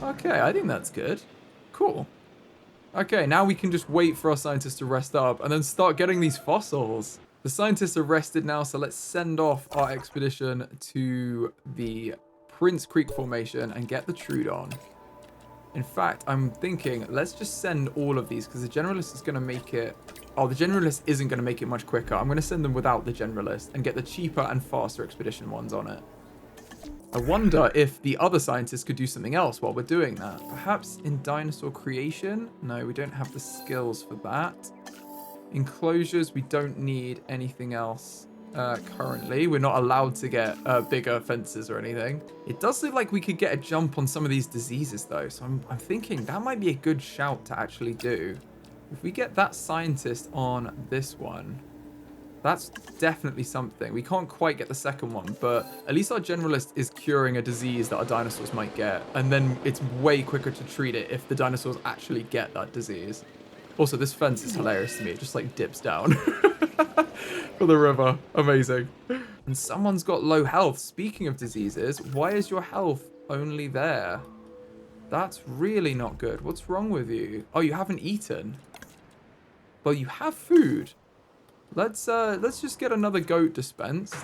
Okay, I think that's good. Cool. Okay, now we can just wait for our scientists to rest up and then start getting these fossils. The scientists are rested now, so let's send off our expedition to the Prince Creek Formation and get the Troodon. In fact, I'm thinking, let's just send all of these because the Generalist is going to make it... Oh, the Generalist isn't going to make it much quicker. I'm going to send them without the Generalist and get the cheaper and faster expedition ones on it. I wonder if the other scientists could do something else while we're doing that. Perhaps in dinosaur creation? No, we don't have the skills for that. Enclosures, we don't need anything else currently. We're not allowed to get bigger fences or anything. It does look like we could get a jump on some of these diseases though. So I'm thinking that might be a good shout to actually do. If we get that scientist on this one, that's definitely something. We can't quite get the second one, but at least our Generalist is curing a disease that our dinosaurs might get. And then it's way quicker to treat it if the dinosaurs actually get that disease. Also, this fence is hilarious to me. It just like dips down for the river. Amazing. And someone's got low health. Speaking of diseases, why is your health only there? That's really not good. What's wrong with you? Oh, you haven't eaten. Well, you have food. Let's just get another goat dispensed.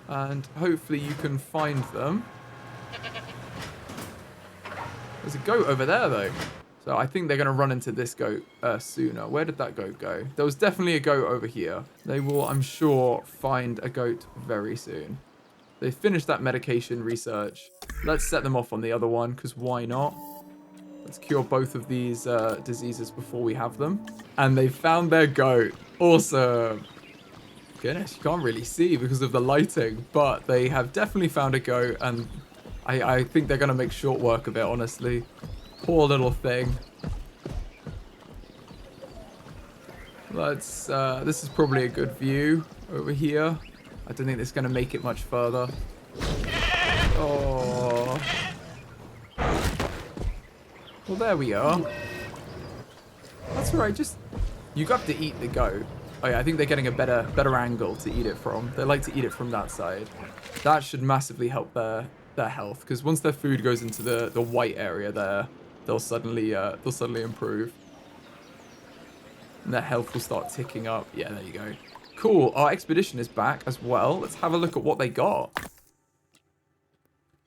And hopefully you can find them. There's a goat over there, though. So I think they're going to run into this goat sooner. Where did that goat go? There was definitely a goat over here. They will, I'm sure, find a goat very soon. They finished that medication research. Let's set them off on the other one, because why not? Let's cure both of these diseases before we have them. And they found their goat. Awesome. Goodness, you can't really see because of the lighting, but they have definitely found a goat, and I think they're going to make short work of it, honestly. Poor little thing. Let's, this is probably a good view over here. I don't think it's going to make it much further. Oh. Well, there we are. That's all right, just... You got to eat the goat. Oh yeah, I think they're getting a better angle to eat it from. They like to eat it from that side. That should massively help their health, because once their food goes into the white area there, they'll suddenly improve. And their health will start ticking up. Yeah, there you go. Cool, our expedition is back as well. Let's have a look at what they got.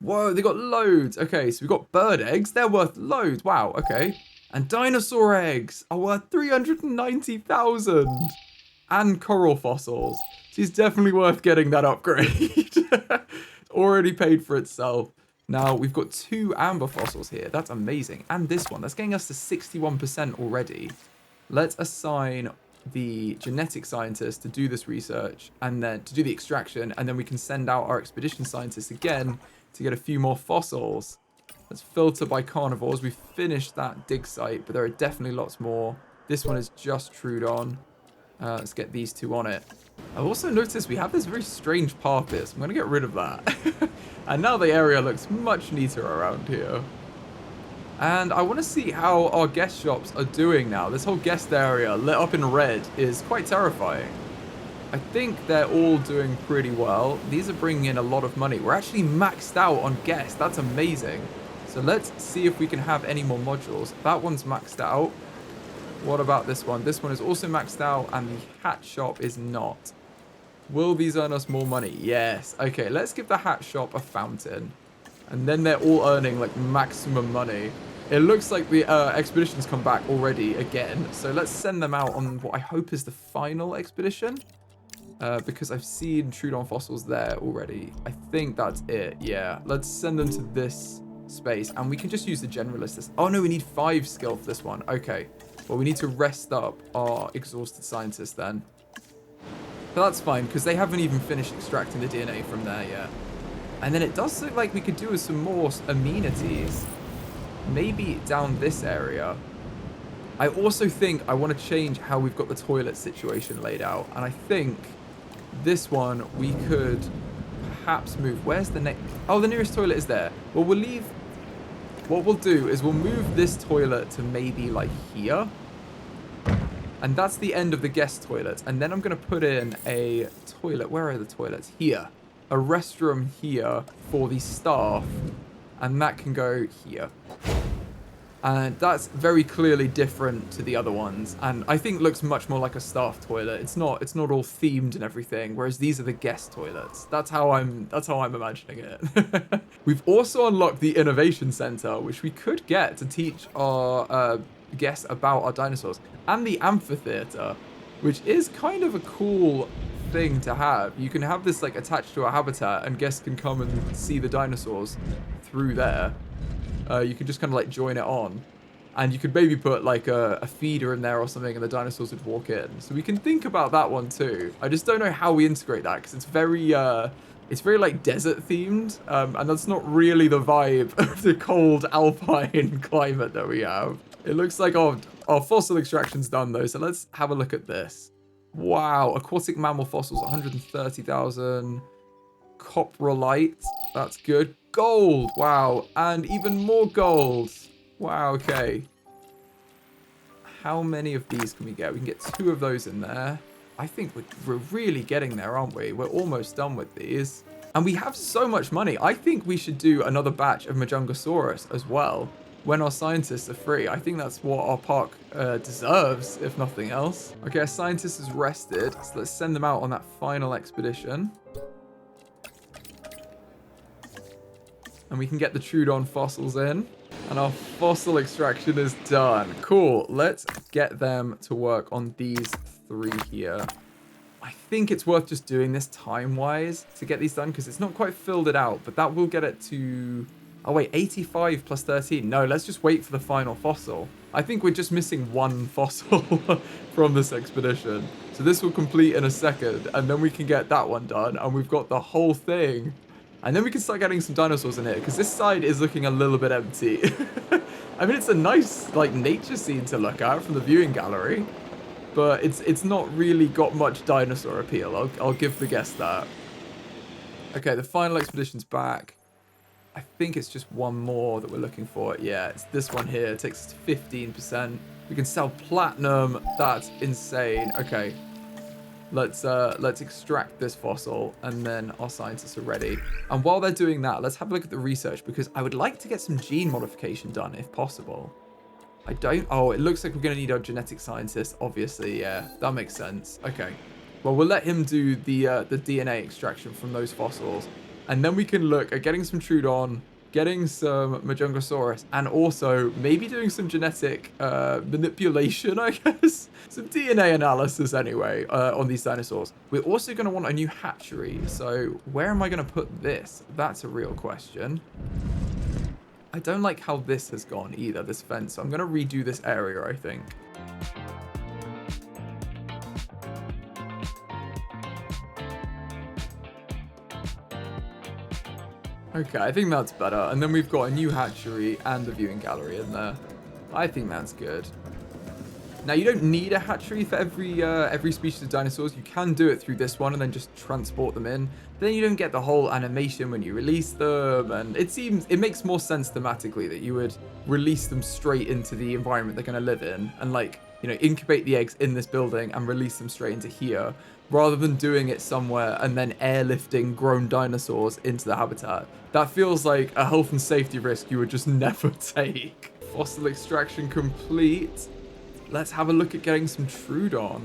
Whoa, they got loads. Okay, so we've got bird eggs. They're worth loads. Wow, okay. And dinosaur eggs are worth 390,000. And coral fossils. She's definitely worth getting that upgrade. It's already paid for itself. Now, we've got 2 amber fossils here. That's amazing. And this one. That's getting us to 61% already. Let's assign the genetic scientist to do this research and then to do the extraction. And then we can send out our expedition scientists again to get a few more fossils. Let's filter by carnivores. We've finished that dig site, but there are definitely lots more. This one is just Troodon. Let's get these 2 on it. I've also noticed we have this very strange path here, so I'm going to get rid of that. And now the area looks much neater around here. And I want to see how our guest shops are doing now. This whole guest area lit up in red is quite terrifying. I think they're all doing pretty well. These are bringing in a lot of money. We're actually maxed out on guests. That's amazing. So let's see if we can have any more modules. That one's maxed out. What about this one? This one is also maxed out and the hat shop is not. Will these earn us more money? Yes. Okay, let's give the hat shop a fountain. And then they're all earning like maximum money. It looks like the expeditions come back already again. So let's send them out on what I hope is the final expedition. Because I've seen Troodon fossils there already. I think that's it. Yeah. Let's send them to this space. And we can just use the generalist. Oh no, we need 5 skill for this one. Okay. Well, we need to rest up our exhausted scientists then. But that's fine, because they haven't even finished extracting the DNA from there yet. And then it does look like we could do with some more amenities. Maybe down this area. I also think I want to change how we've got the toilet situation laid out. And I think this one we could perhaps move. Where's the next? Oh, the nearest toilet is there. Well, we'll leave. What we'll do is we'll move this toilet to maybe like here. And that's the end of the guest toilet. And then I'm going to put in a toilet. Where are the toilets? Here. A restroom here for the staff. And that can go here. And that's very clearly different to the other ones. And I think looks much more like a staff toilet. It's not all themed and everything. Whereas these are the guest toilets. That's how I'm imagining it. We've also unlocked the Innovation Center, which we could get to teach our guests about our dinosaurs. And the amphitheater, which is kind of a cool thing to have. You can have this like attached to a habitat and guests can come and see the dinosaurs through there. You can just kind of like join it on. And you could maybe put like a feeder in there or something and the dinosaurs would walk in. So we can think about that one too. I just don't know how we integrate that because it's very like desert themed. And that's not really the vibe of the cold alpine climate that we have. It looks like our fossil extraction's done though. So let's have a look at this. Wow, aquatic mammal fossils, 130,000. Coprolite, that's good. Gold, wow, and even more gold. Wow, okay. How many of these can we get? We can get 2 of those in there. I think we're really getting there, aren't we? We're almost done with these. And we have so much money. I think we should do another batch of Majungasaurus as well when our scientists are free. I think that's what our park deserves, if nothing else. Okay, our scientist is rested, so let's send them out on that final expedition. And we can get the Troodon fossils in. And our fossil extraction is done. Cool. Let's get them to work on these 3 here. I think it's worth just doing this time-wise to get these done because it's not quite filled it out. But that will get it to... Oh, wait. 85 plus 13. No, let's just wait for the final fossil. I think we're just missing 1 fossil from this expedition. So this will complete in a second. And then we can get that one done. And we've got the whole thing. And then we can start getting some dinosaurs in here, because this side is looking a little bit empty. I mean, it's a nice, like, nature scene to look at from the viewing gallery. But it's not really got much dinosaur appeal. I'll give the guest that. Okay, the final expedition's back. I think it's just 1 more that we're looking for. Yeah, it's this one here. It takes us to 15%. We can sell platinum. That's insane. Okay. Let's extract this fossil and then our scientists are ready. And while they're doing that, let's have a look at the research because I would like to get some gene modification done if possible. Oh, it looks like we're going to need our genetic scientist, obviously. Yeah, that makes sense. Okay. Well, we'll let him do the DNA extraction from those fossils. And then we can look at getting some Troodon, getting some Majungasaurus, and also maybe doing some genetic manipulation, I guess. Some DNA analysis anyway on these dinosaurs. We're also going to want a new hatchery. So where am I going to put this? That's a real question. I don't like how this has gone either, this fence. So I'm going to redo this area, I think. Okay, I think that's better. And then we've got a new hatchery and a viewing gallery in there. I think that's good. Now, you don't need a hatchery for every species of dinosaurs. You can do it through this one and then just transport them in. Then you don't get the whole animation when you release them. And it makes more sense thematically that you would release them straight into the environment they're going to live in. And like, you know, incubate the eggs in this building and release them straight into here, rather than doing it somewhere and then airlifting grown dinosaurs into the habitat. That feels like a health and safety risk you would just never take. Fossil extraction complete. Let's have a look at getting some Troodon.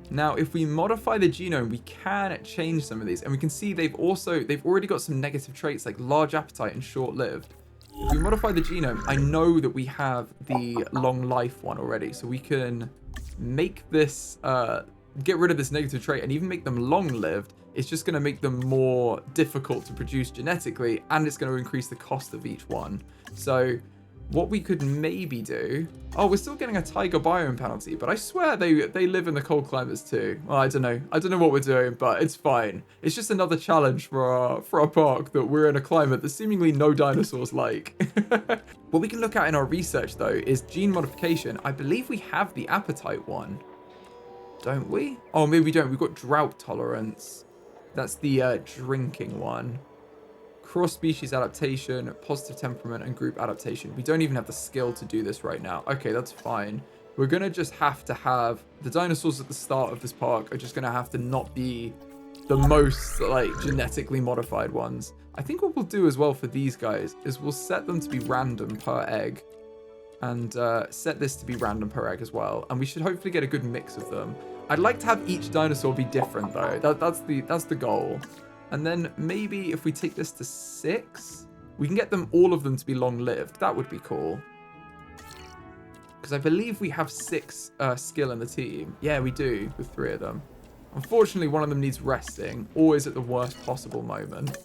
Now, if we modify the genome, we can change some of these, and we can see they've already got some negative traits like large appetite and short-lived. If we modify the genome, I know that we have the long life one already, so we can make this, get rid of this negative trait and even make them long-lived. It's just going to make them more difficult to produce genetically, and it's going to increase the cost of each one. So what we could maybe do... Oh, we're still getting a tiger biome penalty, but I swear they live in the cold climates too. Well, I don't know. I don't know what we're doing, but it's fine. It's just another challenge for our park that we're in a climate that seemingly no dinosaurs like. What we can look at in our research, though, is gene modification. I believe we have the appetite one. Don't we? Oh, maybe we don't. We've got drought tolerance. That's the drinking one. Cross-species adaptation, positive temperament, and group adaptation. We don't even have the skill to do this right now. Okay, that's fine. We're going to just have to have... The dinosaurs at the start of this park are just going to have to not be the most, like, genetically modified ones. I think what we'll do as well for these guys is we'll set them to be random per egg. And set this to be random per egg as well. And we should hopefully get a good mix of them. I'd like to have each dinosaur be different, though. That's the goal. And then maybe if we take this to 6, we can get all of them to be long-lived. That would be cool. Because I believe we have 6 skill in the team. Yeah, we do, with 3 of them. Unfortunately, one of them needs resting, always at the worst possible moment.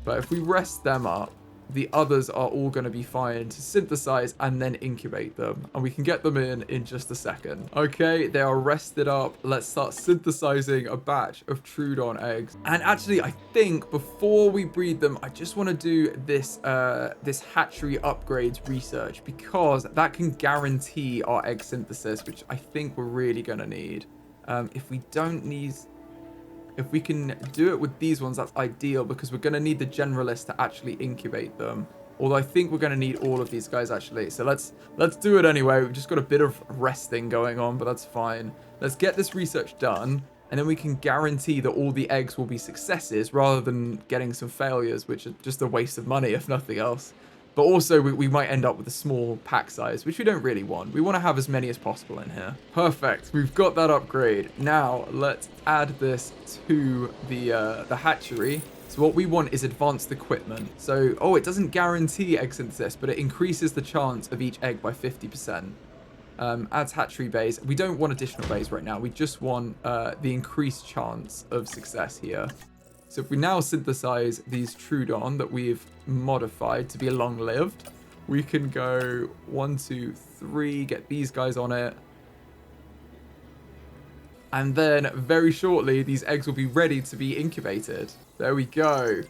But if we rest them up, the others are all going to be fine to synthesize and then incubate them. And we can get them in just a second. Okay, they are rested up. Let's start synthesizing a batch of Troodon eggs. And actually, I think before we breed them, I just want to do this hatchery upgrades research, because that can guarantee our egg synthesis, which I think we're really going to need. If we can do it with these ones, that's ideal, because we're going to need the generalist to actually incubate them. Although I think we're going to need all of these guys, actually. So let's do it anyway. We've just got a bit of resting going on, but that's fine. Let's get this research done, and then we can guarantee that all the eggs will be successes rather than getting some failures, which are just a waste of money, if nothing else. But also, we might end up with a small pack size, which we don't really want. We want to have as many as possible in here. Perfect. We've got that upgrade. Now, let's add this to the hatchery. So what we want is advanced equipment. So, oh, it doesn't guarantee egg synthesis, but it increases the chance of each egg by 50%. Adds hatchery bays. We don't want additional bays right now. We just want the increased chance of success here. So if we now synthesize these Troodon that we've modified to be long-lived, we can go 1, 2, 3, get these guys on it. And then very shortly, these eggs will be ready to be incubated. There we go.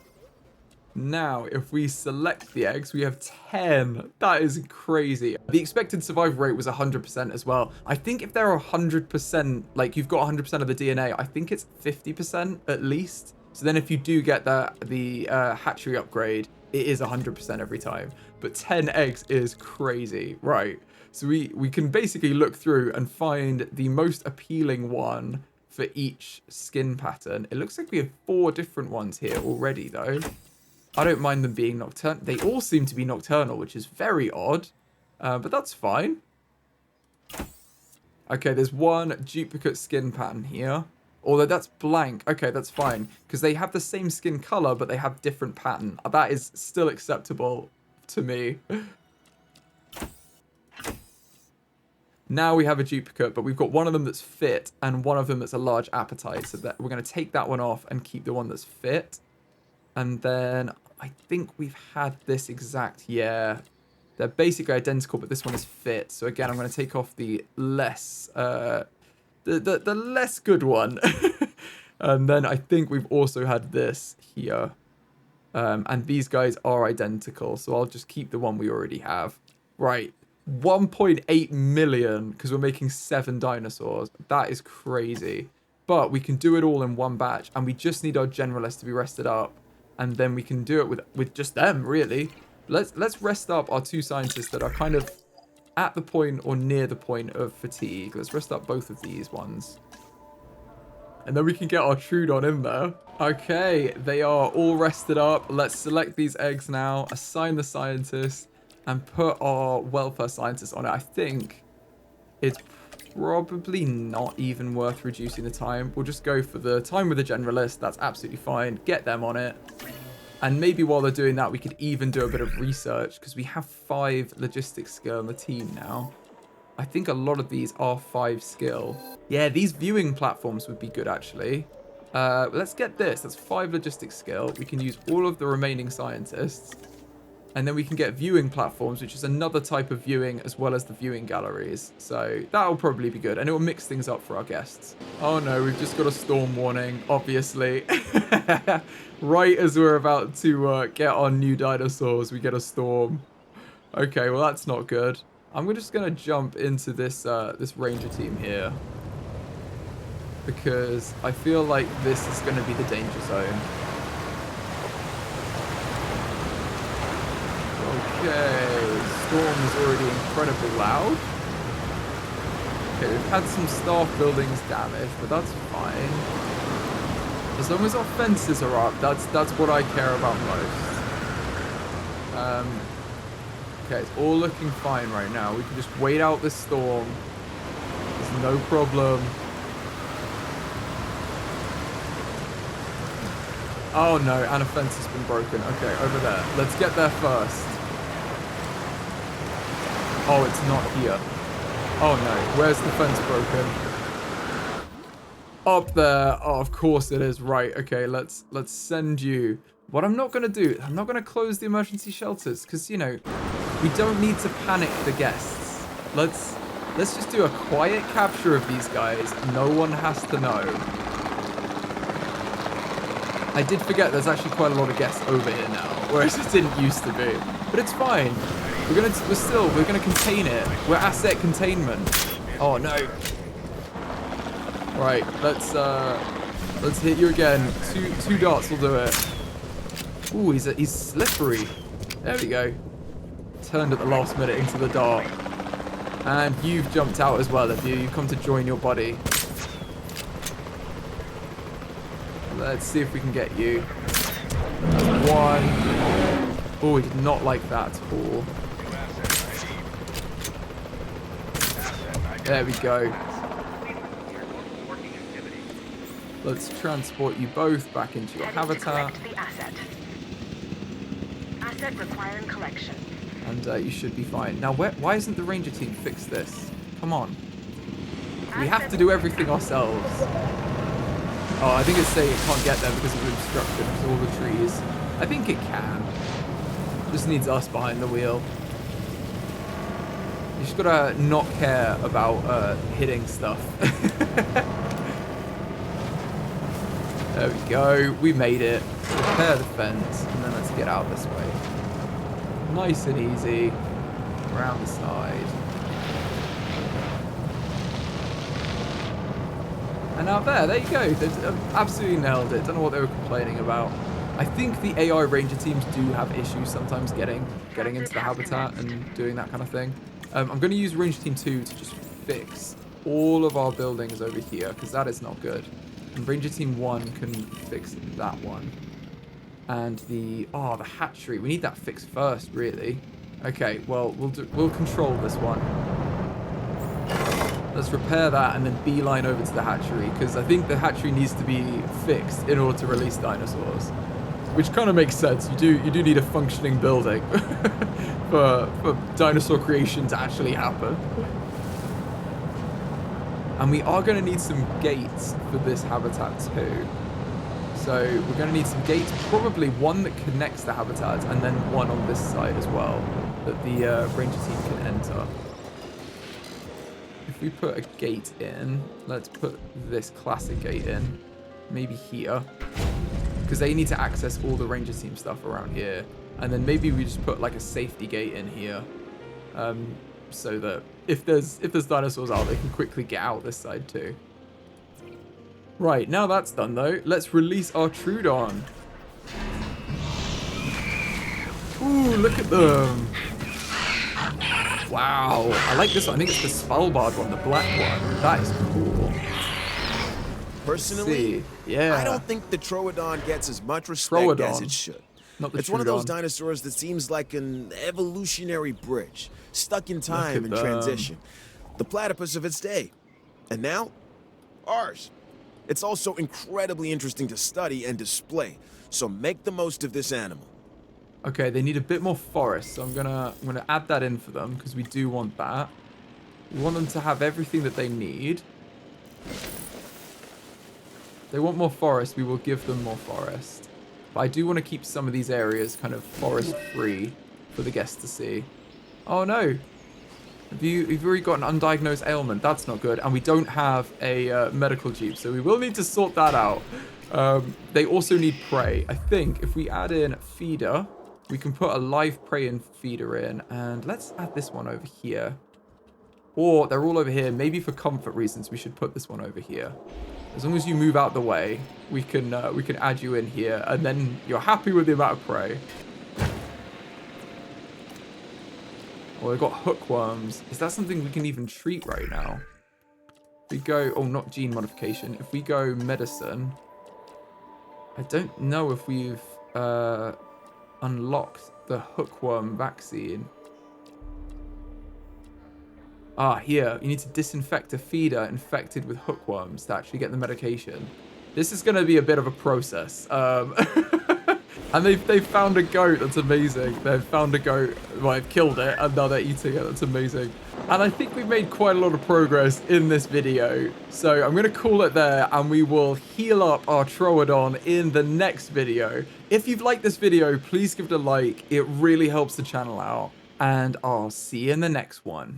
Now, if we select the eggs, we have 10. That is crazy. The expected survival rate was 100% as well. I think if they're 100%, like you've got 100% of the DNA, I think it's 50% at least. So then if you do get the hatchery upgrade, it is 100% every time. But 10 eggs is crazy. Right. So we can basically look through and find the most appealing one for each skin pattern. It looks like we have 4 different ones here already, though. I don't mind them being nocturnal. They all seem to be nocturnal, which is very odd. But that's fine. Okay, there's one duplicate skin pattern here. Although that's blank. Okay, that's fine. Because they have the same skin color, but they have different pattern. That is still acceptable to me. Now we have a duplicate, but we've got one of them that's fit and one of them that's a large appetite. So that we're going to take that one off and keep the one that's fit. And then I think we've had this exact, yeah. They're basically identical, but this one is fit. So again, I'm going to take off the less, the less good one. And then I think we've also had this here. And these guys are identical. So I'll just keep the one we already have. Right. 1.8 million because we're making 7 dinosaurs. That is crazy. But we can do it all in one batch. And we just need our generalists to be rested up. And then we can do it with just them, really. Let's rest up our 2 scientists that are kind of at the point or near the point of fatigue. Let's rest up both of these ones. And then we can get our Troodon in there. Okay, they are all rested up. Let's select these eggs now, assign the scientist, and put our welfare scientist on it. I think it's probably not even worth reducing the time. We'll just go for the time with the generalist. That's absolutely fine. Get them on it. And maybe while they're doing that, we could even do a bit of research because we have 5 logistics skill on the team now. I think a lot of these are 5 skill. Yeah, these viewing platforms would be good, actually. Let's get this. That's 5 logistics skill. We can use all of the remaining scientists. And then we can get viewing platforms, which is another type of viewing as well as the viewing galleries. So that'll probably be good. And it will mix things up for our guests. Oh no, we've just got a storm warning, obviously. Right as we're about to get our new dinosaurs, we get a storm. Okay, well that's not good. I'm just going to jump into this this ranger team here. Because I feel like this is going to be the danger zone. Okay, storm is already incredibly loud. Okay, we've had some staff buildings damaged, but that's fine. As long as our fences are up, that's what I care about most. Okay, it's all looking fine right now. We can just wait out this storm. There's no problem. Oh no, and a fence has been broken. Okay, over there. Let's get there first. Oh, it's not here. Oh no, where's the fence broken? Up there. Oh, of course it is. Right, okay, let's send you. What I'm not going to do, I'm not going to close the emergency shelters because, you know, we don't need to panic the guests. Let's just do a quiet capture of these guys. No one has to know. I did forget there's actually quite a lot of guests over here now, whereas it didn't used to be. But it's fine. We're gonna contain it. We're asset containment. Oh no. Right, let's hit you again. Two darts will do it. Ooh, he's slippery. There we go. Turned at the last minute into the dart. And you've jumped out as well, have you? You've come to join your buddy. Let's see if we can get you. That's one. Oh, he did not like that at all. There we go. Let's transport you both back into your habitat. Asset requiring collection. And you should be fine. Now, why isn't the ranger team fixed this? Come on. We have to do everything ourselves. Oh, I think it's saying it can't get there because of the obstruction, because of all the trees. I think it can. Just needs us behind the wheel. You just gotta not care about hitting stuff. There we go. We made it. Repair the fence, and then let's get out this way. Nice and easy. Around the side. And now there you go. They've absolutely nailed it. Don't know what they were complaining about. I think the AI ranger teams do have issues sometimes getting into the habitat and doing that kind of thing. I'm going to use Ranger Team 2 to just fix all of our buildings over here, because that is not good. And Ranger Team 1 can fix that one. And the hatchery. We need that fixed first, really. Okay, well, we'll control this one. Let's repair that and then beeline over to the hatchery, because I think the hatchery needs to be fixed in order to release dinosaurs. Which kind of makes sense. You do need a functioning building for dinosaur creation to actually happen. And we are going to need some gates for this habitat too. So we're going to need some gates, probably one that connects the habitat and then one on this side as well that the ranger team can enter. If we put a gate in, let's put this classic gate in, maybe here, because they need to access all the ranger team stuff around here. And then maybe we just put like a safety gate in here, so that if there's dinosaurs out, they can quickly get out this side too. Right, now that's done though, let's release our Troodon. Ooh, look at them. Wow, I like this one. I think it's the Svalbard one, the black one. That is cool. Personally, yeah, I don't think the Troodon gets as much respect as it should. It's one of those dinosaurs that seems like an evolutionary bridge, stuck in time and transition. The platypus of its day. And now, ours. It's also incredibly interesting to study and display, so make the most of this animal. Okay, they need a bit more forest, so I'm gonna add that in for them, because we do want that. We want them to have everything that they need. If they want more forest, we will give them more forest. But I do want to keep some of these areas kind of forest-free for the guests to see. Oh no! You've already got an undiagnosed ailment. That's not good. And we don't have a medical jeep, so we will need to sort that out. They also need prey. I think if we add in feeder, we can put a live prey and feeder in. And let's add this one over here. Or they're all over here. Maybe for comfort reasons, we should put this one over here. As long as you move out the way, we can add you in here. And then you're happy with the amount of prey. Oh, we've got hookworms. Is that something we can even treat right now? If we go... Oh, not gene modification. If we go medicine... I don't know if we've unlocked the hookworm vaccine. Ah, here. You need to disinfect a feeder infected with hookworms to actually get the medication. This is going to be a bit of a process. And they've found a goat. That's amazing. They've found a goat. Well, they've killed it, and now they're eating it. That's amazing. And I think we've made quite a lot of progress in this video. So I'm going to call it there, and we will heal up our Troodon in the next video. If you've liked this video, please give it a like. It really helps the channel out. And I'll see you in the next one.